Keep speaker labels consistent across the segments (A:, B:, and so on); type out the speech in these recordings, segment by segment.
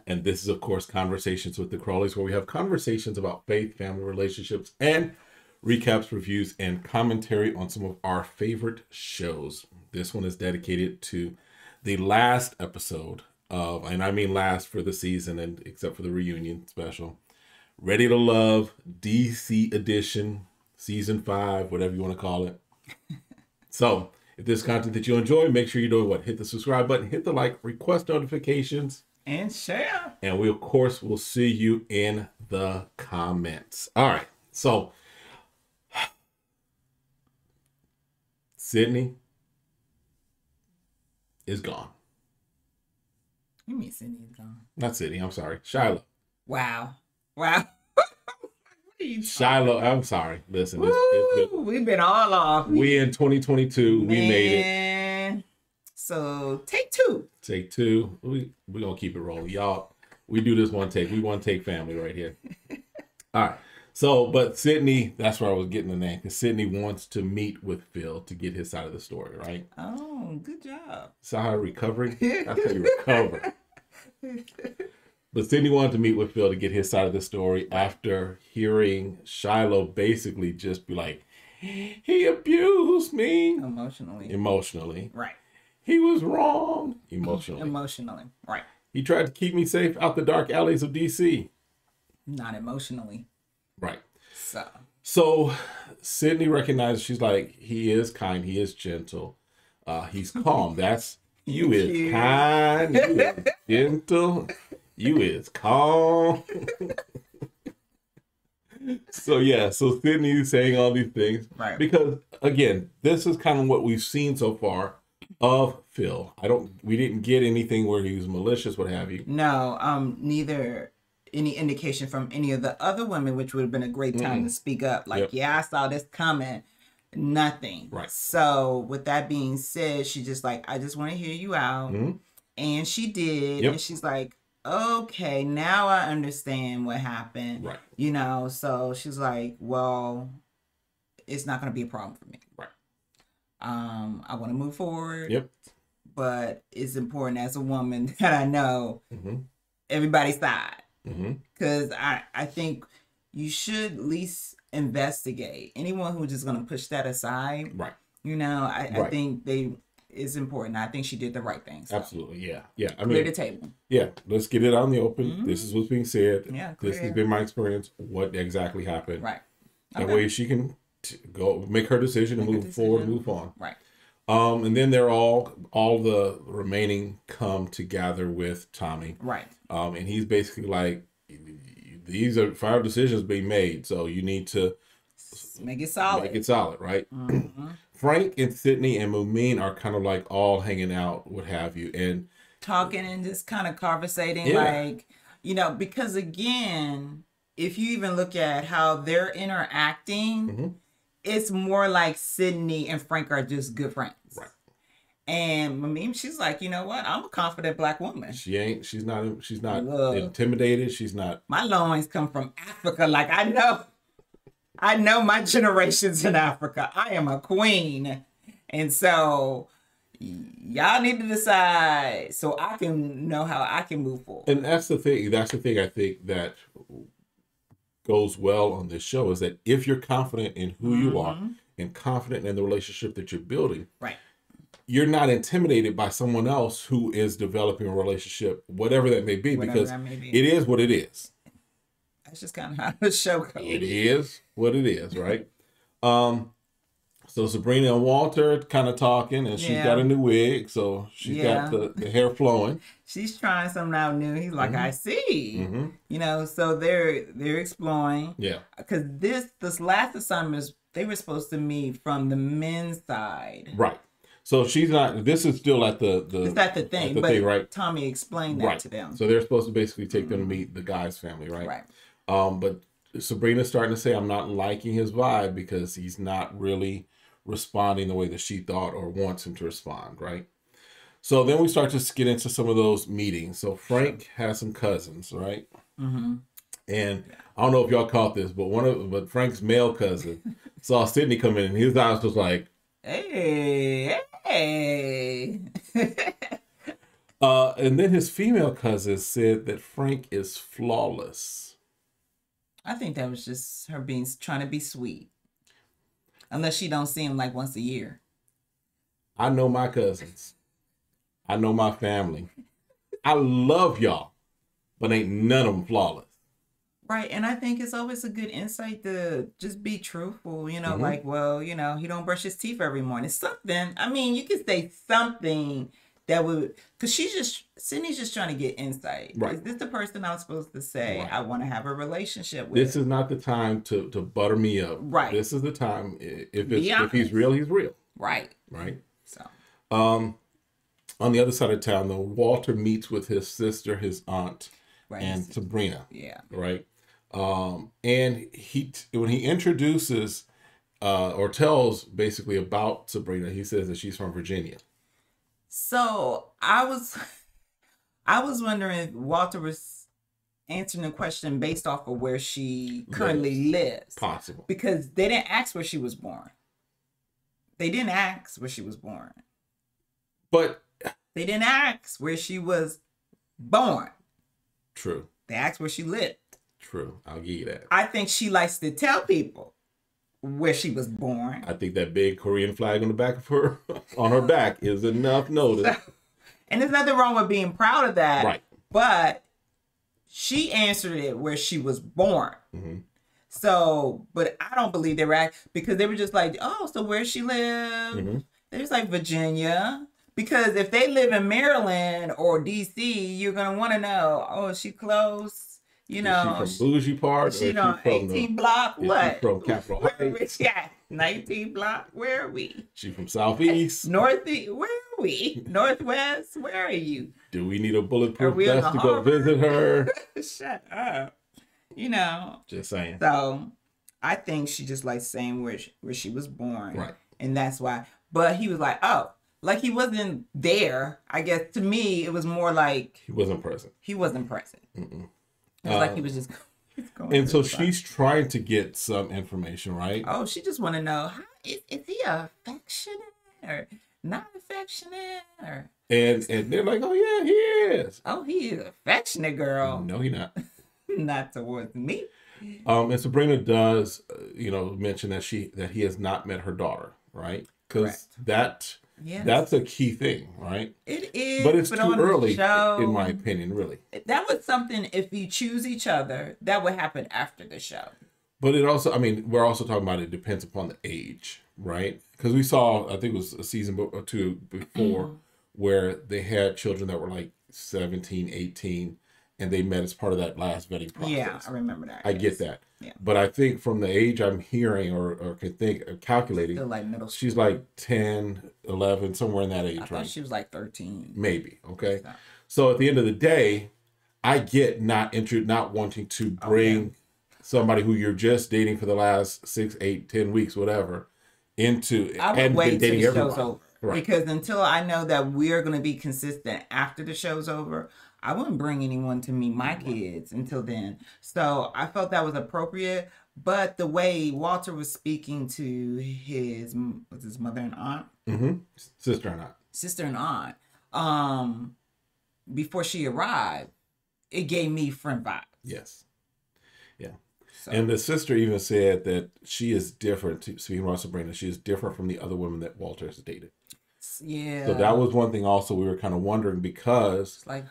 A: And this is, of course, Conversations with the Crawleys, where we have conversations about faith, family, relationships, and recaps, reviews, and commentary on some of our favorite shows. This one is dedicated to the last episode of, and I mean last for the season, and except for the reunion special, Ready to Love, DC Edition, Season 5, whatever you want to call it. So, if this is content that you enjoy, make sure you do what? Hit the subscribe button, hit the like, request notifications,
B: and share.
A: And we, of course, will see you in the comments. All right. So, Sydney is gone.
B: You mean Sydney is gone?
A: Not Sydney. I'm sorry. Shiloh.
B: Wow.
A: Shiloh. I'm sorry. Listen.
B: We've been all off.
A: We in 2022.
B: Man.
A: We made it.
B: So take two.
A: Take two. We're going to keep it rolling. Y'all, we do this one take. We one take family right here. All right. So, but Sydney, that's where I was getting the name. Because Sydney wants to meet with Phil to get his side of the story, right?
B: Oh, good job.
A: So how recovering? That's how you recover. But Sydney wanted to meet with Phil to get his side of the story after hearing Shiloh basically just be like, he abused me. Emotionally.
B: Right.
A: He was wrong. Emotionally.
B: Right.
A: He tried to keep me safe out the dark alleys of DC.
B: Not emotionally.
A: Right.
B: So
A: Sydney recognizes, she's like, he is kind. He is gentle. He's calm. That's, you is kind. You is gentle. You is calm. So Sydney's saying all these things.
B: Right.
A: Because, again, this is kind of what we've seen so far of Phil. We didn't get anything where he was malicious, what have you.
B: No, neither any indication from any of the other women, which would have been a great time to speak up. Like, yeah, I saw this coming. Nothing.
A: Right.
B: So with that being said, she just like, I just want to hear you out. And she did. And she's like, okay, now I understand what happened.
A: Right.
B: You know, so she's like, well, it's not going to be a problem for me.
A: Right.
B: I want to move forward.
A: Yep.
B: But it's important as a woman that I know everybody's side. Because I think you should at least investigate. Anyone who's just going to push that aside.
A: Right.
B: You know, I think it's important. I think she did the right thing. So.
A: Absolutely. Yeah.
B: Clear the table.
A: Yeah. Let's get it out in the open. This is what's being said.
B: Yeah.
A: This has been my experience. What exactly happened.
B: Right.
A: That way she can go make her decision and move forward and move on.
B: Right.
A: And then they're all the remaining come together with Tommy.
B: Right.
A: And he's basically like, these are 5 decisions being made, so you need to
B: make it solid.
A: Right? Frank and Sydney and Mumin are kind of like all hanging out, what have you, and
B: talking and just kind of conversating, like, you know, because again, if you even look at how they're interacting, it's more like Sydney and Frank are just good friends.
A: Right.
B: And Mamim, she's like, you know what? I'm a confident black woman.
A: She's not intimidated. She's not.
B: My loins come from Africa. Like, I know my generations in Africa. I am a queen. And so y'all need to decide so I can know how I can move forward.
A: And that's the thing I think that goes well on this show, is that if you're confident in who you are and confident in the relationship that you're building,
B: right,
A: you're not intimidated by someone else who is developing a relationship, whatever that may be, because it is what it is.
B: That's just kind of how the show goes.
A: It is what it is, right? So Sabrina and Walter kind of talking, and she's got a new wig, so she's got the hair flowing.
B: She's trying something out new. He's like, I see. You know, so they're exploring.
A: Yeah.
B: Because this last assignment, they were supposed to meet from the men's side.
A: Right. So she's not. This is still at the.
B: It's at the thing,
A: right?
B: Tommy explained that to them.
A: So they're supposed to basically take them to meet the guy's family, right?
B: Right.
A: But Sabrina's starting to say, I'm not liking his vibe because he's not really responding the way that she thought or wants him to respond, right? So then we start to get into some of those meetings. So Frank has some cousins, right?
B: Mm-hmm.
A: And I don't know if y'all caught this, but Frank's male cousin saw Sydney come in, and his eyes was like,
B: hey, hey.
A: And then his female cousin said that Frank is flawless.
B: I think that was just her trying to be sweet. Unless she don't see him like once a year.
A: I know my cousins. I know my family. I love y'all, but ain't none of them flawless.
B: Right, and I think it's always a good insight to just be truthful, like, well, he don't brush his teeth every morning. Something, I mean, you could say something that would, because Sydney's just trying to get insight.
A: Right.
B: Is this the person I'm supposed to say
A: right.
B: I want to have a relationship with?
A: This is not the time to butter me up.
B: Right.
A: If he's real, he's real.
B: Right.
A: Right.
B: So.
A: On the other side of town, though, Walter meets with his sister, his aunt, and Sabrina.
B: Yeah.
A: Right. And when he introduces or tells basically about Sabrina, he says that she's from Virginia.
B: So I was wondering if Walter was answering the question based off of where she currently lives.
A: Possible.
B: Because they didn't ask where she was born. They didn't ask where she was born.
A: But
B: they didn't ask where she was born.
A: True.
B: They asked where she lived.
A: True. I'll give you that.
B: I think she likes to tell people where she was born.
A: I think that big Korean flag on the back of her, on her back, is enough notice.
B: And there's nothing wrong with being proud of that.
A: Right.
B: But she answered it where she was born.
A: Mm-hmm.
B: So, but I don't believe they were because they were just like, oh, so where she live?
A: Mm-hmm.
B: They was like Virginia. Because if they live in Maryland or DC, you're gonna want to know, oh, is she close? Is she
A: from bougie part?
B: She on 18 block? What?
A: She from Capitol Heights?
B: Yeah, 19 block. Where are we?
A: She from Southeast?
B: Northeast? Where are we? Northwest? Where are you?
A: Do we need a bulletproof vest to go visit her?
B: Shut up.
A: Just saying.
B: So I think she just likes saying where she was born.
A: Right.
B: And that's why. But he was like, oh, like he wasn't there. I guess to me, it was more like
A: he wasn't present.
B: He wasn't present.
A: Mm-mm.
B: It was like he was just going.
A: And so she's trying to get some information, right?
B: Oh, she just want to know, is he affectionate or not affectionate?
A: And they're like, oh, yeah, he is.
B: Oh, he is affectionate, girl.
A: No, he not.
B: Not towards me.
A: And Sabrina does, mention that he has not met her daughter, right? Because that's a key thing, right?
B: It is,
A: but it's too early, in my opinion, really.
B: That was something, if you choose each other, that would happen after the show.
A: But it also, we're also talking about it depends upon the age, right? Because we saw, I think it was a season or two before, where they had children that were like 17, 18, and they met as part of that last vetting process.
B: Yeah, I remember that.
A: I get that.
B: Yeah.
A: But I think from the age I'm hearing or can think of calculating,
B: still like middle school.
A: She's like 10, 11, somewhere in that age,
B: I thought she was like 13.
A: Maybe, okay? So at the end of the day, I get not wanting to bring somebody who you're just dating for the last 6, 8, 10 weeks, whatever, into
B: and wait till the show's over.
A: Right.
B: Because until I know that we're going to be consistent after the show's over, I wouldn't bring anyone to meet my kids until then. So I felt that was appropriate. But the way Walter was speaking to his mother and aunt?
A: Mm-hmm. Sister and
B: aunt. Before she arrived, it gave me friend vibes.
A: Yes. Yeah. So. And the sister even said that she is different, speaking about Sabrina, she is different from the other women that Walter has dated.
B: Yeah.
A: So that was one thing also we were kind of wondering because...
B: Like,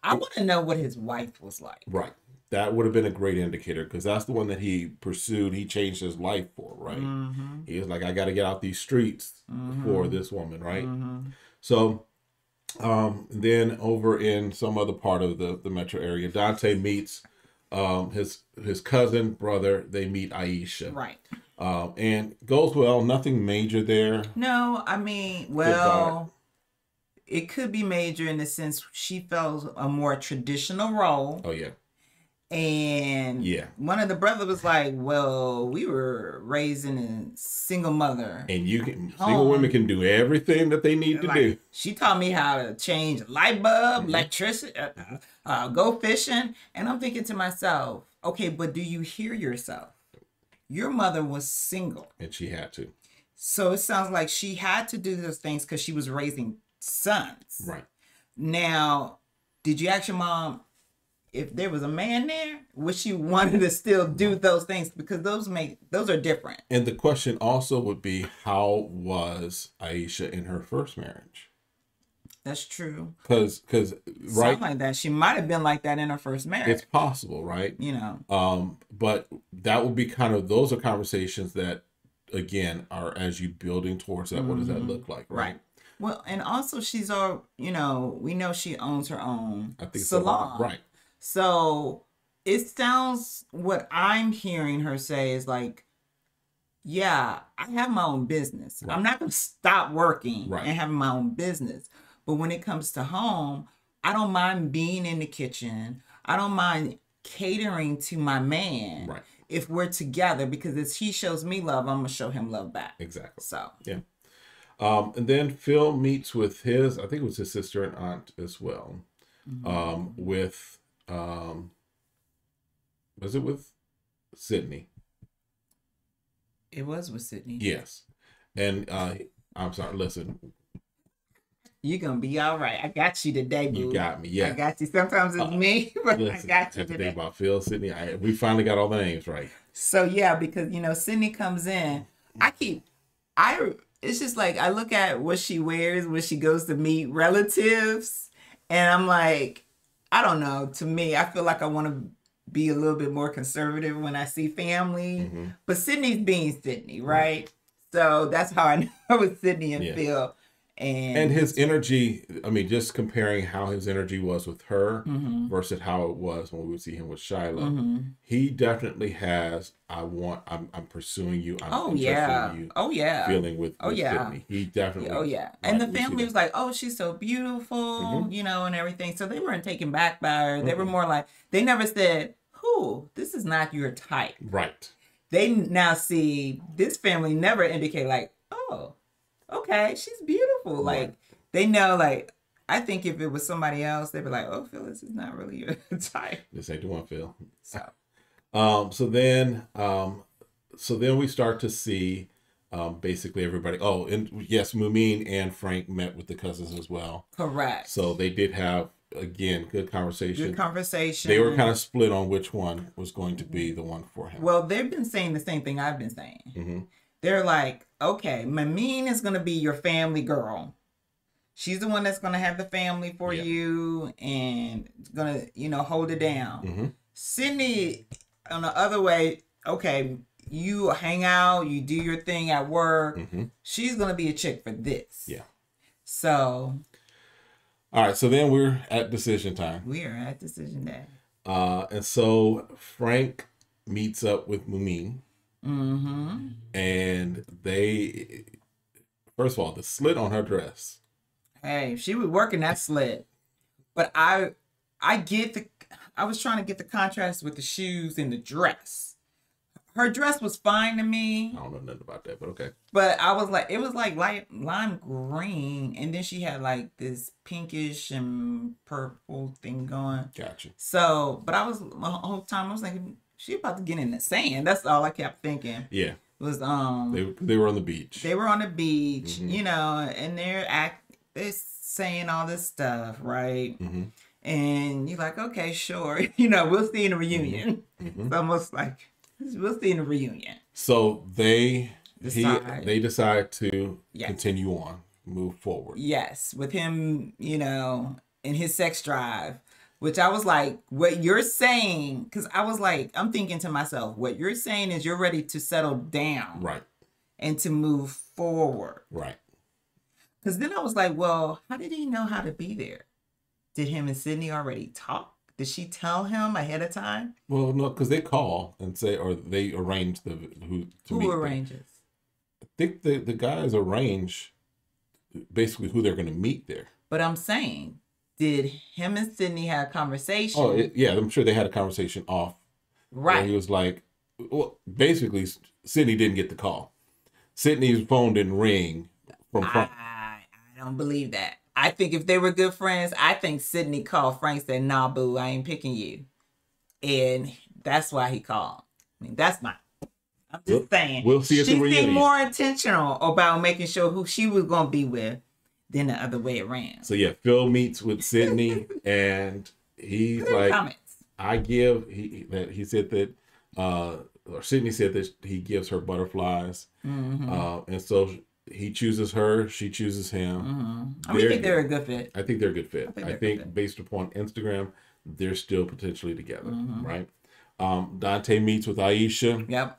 B: I want to know what his wife was like.
A: Right. That would have been a great indicator because that's the one that he pursued. He changed his life for, right? Mm-hmm. He was like, I got to get out these streets for this woman, right? Mm-hmm. So then over in some other part of the metro area, Dante meets his cousin, brother. They meet Aisha.
B: Right.
A: And goes well. Nothing major there.
B: No, it could be major in the sense she felt a more traditional role.
A: Oh, yeah.
B: And
A: Yeah.
B: one of the brothers was like, well, we were raising a single mother.
A: And single women can do everything that they need to do.
B: She taught me how to change a light bulb, electricity, go fishing. And I'm thinking to myself, okay, but do you hear yourself? Your mother was single.
A: And she had to.
B: So it sounds like she had to do those things because she was raising sons.
A: Right.
B: Now, did you ask your mom if there was a man there, would she want to still do those things? Because those are different.
A: And the question also would be, how was Aisha in her first marriage?
B: That's true.
A: Because right,
B: something like that. She might have been like that in her first marriage.
A: It's possible, right?
B: You know.
A: But that would be those are conversations that, again, are as you building towards that. What does that look like, right?
B: Well, and also she's we know she owns her own salon,
A: so, right?
B: So it sounds, what I'm hearing her say is like, yeah, I have my own business. Right. I'm not going to stop working and having my own business. But when it comes to home, I don't mind being in the kitchen. I don't mind catering to my man if we're together, because as he shows me love, I'm going to show him love back. Exactly. So,
A: yeah. And then Phil meets with I think it was his sister and aunt as well. Was it with Sydney?
B: It was with Sydney.
A: Yes. And I'm sorry, listen.
B: You're going to be all right. I got you today, boo.
A: You got me, yeah.
B: I got you. Sometimes it's me, but
A: listen,
B: I got you
A: today. I have to
B: today.
A: think about Phil, Sydney. We finally got all the names right.
B: So, yeah, because, Sydney comes in. It's just like, I look at what she wears when she goes to meet relatives, and I'm like, I don't know. To me, I feel like I want to be a little bit more conservative when I see family. But Sydney's being Sydney, right? So that's how I know it's Sydney and Phil. And
A: his energy, I mean, just comparing how his energy was with her versus how it was when we would see him with Shiloh, he definitely has, I'm pursuing you. I'm interested in you. Feeling with Sydney. He definitely.
B: And the family was like, oh, she's so beautiful, and everything. So they weren't taken back by her. They were more like, they never said, this is not your type.
A: Right.
B: They now see, this family never indicate like, oh, okay, she's beautiful. Like, they know, like, I think if it was somebody else, they'd be like, oh, Phil, this is not really your type.
A: This ain't the one, Phil. So then we start to see basically everybody. Oh, and yes, Mumin and Frank met with the cousins as well.
B: Correct.
A: So they did have, again, good conversation.
B: Good conversation.
A: They were kind of split on which one was going to be the one for him.
B: Well, they've been saying the same thing I've been saying. They're like, okay, Mumin is going to be your family girl. She's the one that's going to have the family for you and going to, hold it down. Sydney, on the other way, okay, you hang out, you do your thing at work. She's going to be a chick for this. Yeah. So.
A: All right. So then we're at decision time.
B: We are at decision day.
A: And so Frank meets up with Mumin. And they, first of all, the slit on her dress.
B: Hey, she was working that slit. But I was trying to get the contrast with the shoes and the dress. Her dress was fine to me.
A: I don't know nothing about that, but okay.
B: But I was like, it was like light lime green, and then she had like this pinkish and purple thing going.
A: Gotcha.
B: So, but the whole time I was thinking, she about to get in the sand. That's all I kept thinking.
A: Yeah.
B: Was
A: they were on the beach.
B: They were on the beach, and they're saying all this stuff, right? And you're like, okay, sure. We'll see in the reunion. It's almost like, we'll see in the reunion.
A: So they decide to continue on, move forward.
B: Yes, with him, in his sex drive. Which I was like, what you're saying, because I was like, I'm thinking to myself, what you're saying is you're ready to settle down.
A: Right.
B: And to move forward.
A: Right.
B: Because then I was like, well, how did he know how to be there? Did him and Sydney already talk? Did she tell him ahead of time?
A: Well, no, because they call and say, or they arrange who
B: arranges?
A: Them. I think the guys arrange basically who they're going to meet there.
B: But I'm saying, did him and Sydney have a conversation?
A: Oh, yeah, I'm sure they had a conversation off.
B: Right.
A: Where he was like, well, basically, Sydney didn't get the call. Sydney's phone didn't ring from Frank.
B: I don't believe that. I think if they were good friends, I think Sydney called Frank and said, nah, boo, I ain't picking you. And that's why he called. I mean, that's my... I'm just saying.
A: We'll see at the reunion.
B: She seemed more intentional about making sure who she was going to be with than the other way around.
A: So, yeah, Phil meets with Sydney, and he's like... Comments. He said that... or Sydney said that he gives her butterflies. Mm-hmm. And so he chooses her, she chooses him.
B: Mm-hmm. I think they're a good fit.
A: I think they're a good fit. I think based upon Instagram, they're still potentially together, right? Dante meets with Aisha.
B: Yep.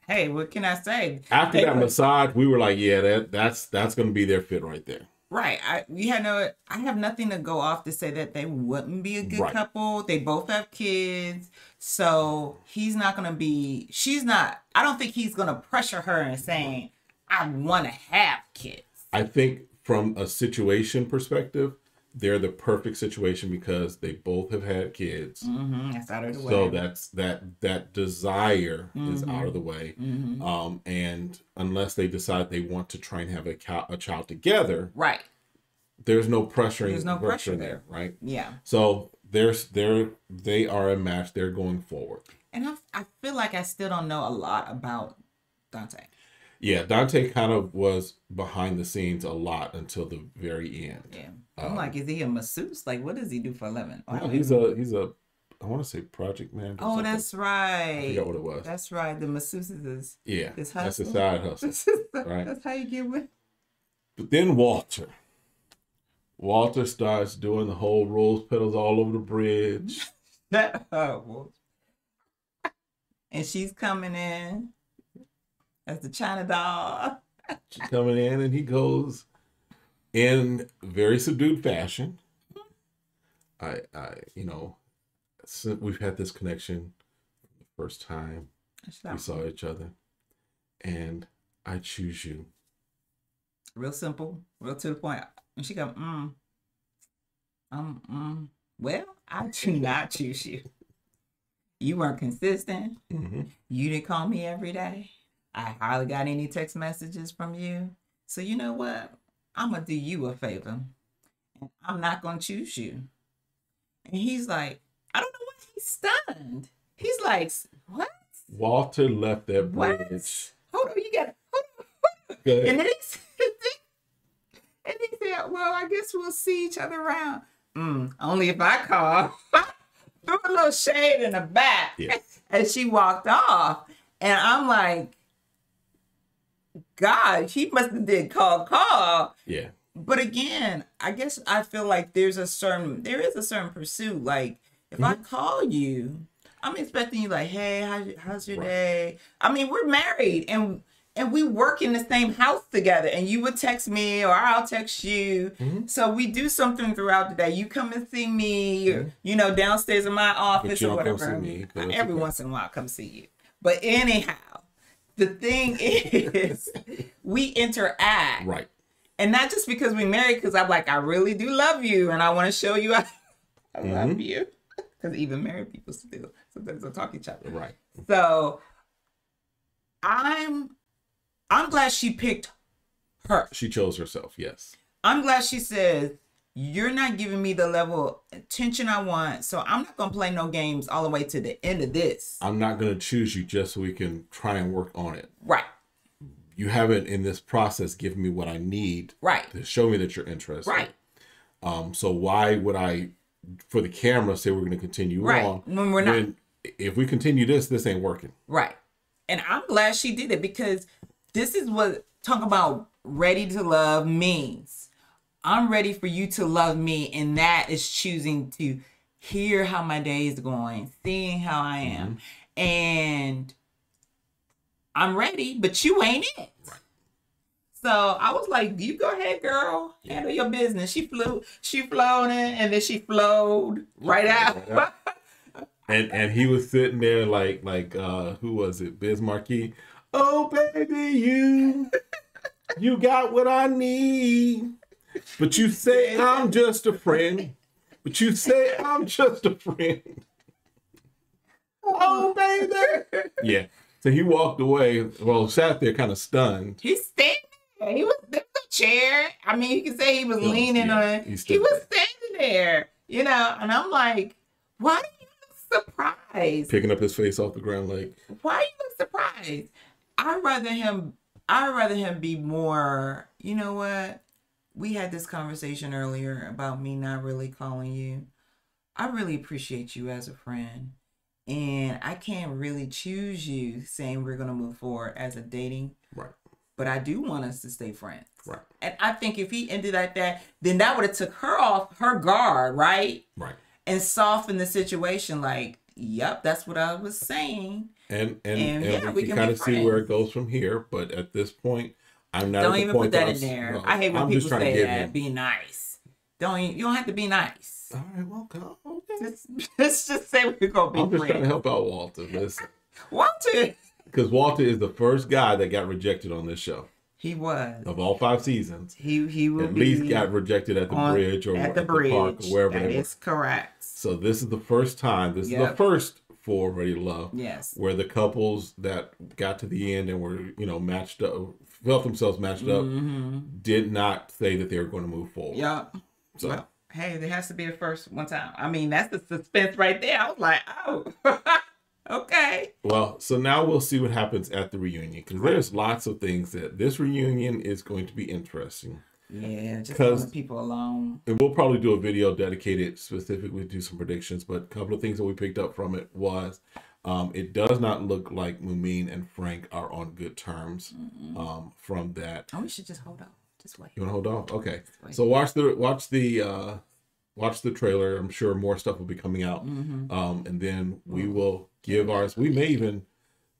B: Hey, what can I say?
A: After that massage, we were like, yeah, that's going to be their fit right there.
B: Right. I have nothing to go off to say that they wouldn't be a good couple. They both have kids. So she's not, I don't think he's going to pressure her and saying, I want to have kids.
A: I think from a situation perspective, they're the perfect situation because they both have had kids.
B: That's out of the way.
A: So that desire is out of the way. And unless they decide they want to try and have a child together,
B: right?
A: There's no pressure.
B: There's no pressure there,
A: right?
B: Yeah.
A: So they are a match. They're going forward.
B: And I feel like I still don't know a lot about Dante.
A: Yeah, Dante kind of was behind the scenes a lot until the very end.
B: Yeah. I'm like, is he a masseuse? Like, what does he do for a living?
A: No, he's a I want to say project manager.
B: Oh, that's right.
A: I forgot what it was.
B: That's right. The masseuse is his hustle.
A: That's a side hustle. Right.
B: That's how you get with.
A: But then Walter starts doing the whole rose petals all over the bridge.
B: And she's coming in as the China doll.
A: She's coming in, and he goes in very subdued fashion. We've had this connection the first time we saw each other, and I choose you.
B: Real simple, real to the point. And she go, well, I do not choose you. You weren't consistent. You didn't call me every day. I hardly got any text messages from you. So you know what? I'm going to do you a favor. And I'm not going to choose you. And he's like, I don't know why he's stunned. He's like, what?
A: Walter left that bridge.
B: What? Hold on, you got to, hold on. And then he said, well, I guess we'll see each other around. Only if I call. Threw a little shade in the back. Yeah. And she walked off. And I'm like, God, he must have did call.
A: Yeah.
B: But again, I guess I feel like there is a certain pursuit. Like if I call you, I'm expecting you like, hey, how's your day? I mean, we're married and we work in the same house together, and you would text me or I'll text you. So we do something throughout the day. You come and see me, or, downstairs in my office or whatever. Every once in a while, I come see you. But anyhow, the thing is, we interact.
A: Right.
B: And not just because we married, because I'm like, I really do love you, and I want to show you I love you. Because even married people still sometimes they'll talk each other.
A: Right.
B: So I'm glad she picked her.
A: She chose herself, yes.
B: I'm glad she said, you're not giving me the level of attention I want, so I'm not going to play no games all the way to the end of this.
A: I'm not going to choose you just so we can try and work on it.
B: Right.
A: You haven't, in this process, given me what I need to show me that you're interested.
B: Right.
A: So why would I, for the camera, say we're going to continue on?
B: When we're not.
A: If we continue this ain't working.
B: Right. And I'm glad she did it, because this is what talking about ready to love means. I'm ready for you to love me, and that is choosing to hear how my day is going, seeing how I am. And I'm ready, but you ain't it. Right. So I was like, you go ahead, girl. Handle your business. She flown in, and then she flowed right out.
A: And he was sitting there like who was it? Biz Marquis. Oh baby, you got what I need. But you say I'm just a friend. But you say I'm just a friend. Oh, baby. Yeah. So he walked away. Well, sat there kind of stunned.
B: He's standing there. There was a chair. I mean, you can say he was leaning on it. He was standing there, you know, and I'm like, why do you look surprised?
A: Picking up his face off the ground like,
B: why you look surprised? I'd rather him be more, you know what? We had this conversation earlier about me not really calling you. I really appreciate you as a friend. And I can't really choose you saying we're going to move forward as a dating.
A: Right.
B: But I do want us to stay friends.
A: Right.
B: And I think if he ended like that, then that would have took her off her guard, right?
A: Right.
B: And softened the situation like, yep, that's what I was saying.
A: And yeah, we can kind of see where it goes from here. But at this point, I'm not.
B: Don't
A: at the
B: even
A: point
B: put that in there.
A: No,
B: I hate when
A: I'm
B: people say that.
A: him.
B: Be nice. You don't have to be nice.
A: All right, well, go. Okay.
B: Let's just say we're gonna be
A: I'm just
B: friends.
A: trying to help out Walter. Listen,
B: Walter,
A: because Walter is the first guy that got rejected on this show.
B: He was.
A: Of all 5 seasons.
B: He will
A: at least got rejected at the bridge or at the park or wherever.
B: That is correct.
A: So this is the first time. This is the first for Ready to Love.
B: Yes.
A: Where the couples that got to the end and were, you know, matched up, felt themselves matched up, did not say that they were going to move forward.
B: Yeah.
A: So.
B: Well, hey, there has to be a first one time. I mean, that's the suspense right there. I was like, oh, okay.
A: Well, so now we'll see what happens at the reunion, because there's lots of things that this reunion is going to be interesting.
B: Yeah, just leave people alone.
A: And we'll probably do a video dedicated specifically to some predictions, but a couple of things that we picked up from it was it does not look like Mumin and Frank are on good terms from that.
B: Oh, we should just hold on. Just wait.
A: You want to hold off? Okay. So watch the trailer. I'm sure more stuff will be coming out. And then we will give ours. We may even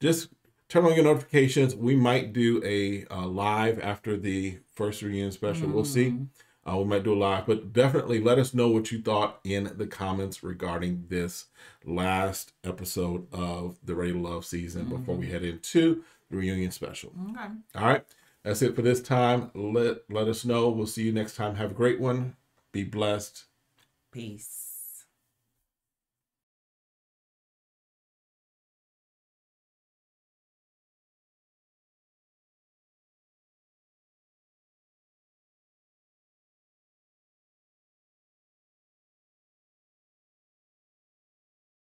A: just turn on your notifications. We might do a live after the first reunion special. We'll see. We might do a live, but definitely let us know what you thought in the comments regarding this last episode of the Ready to Love season before we head into the reunion special.
B: Okay.
A: All right. That's it for this time. Let us know. We'll see you next time. Have a great one. Be blessed.
B: Peace.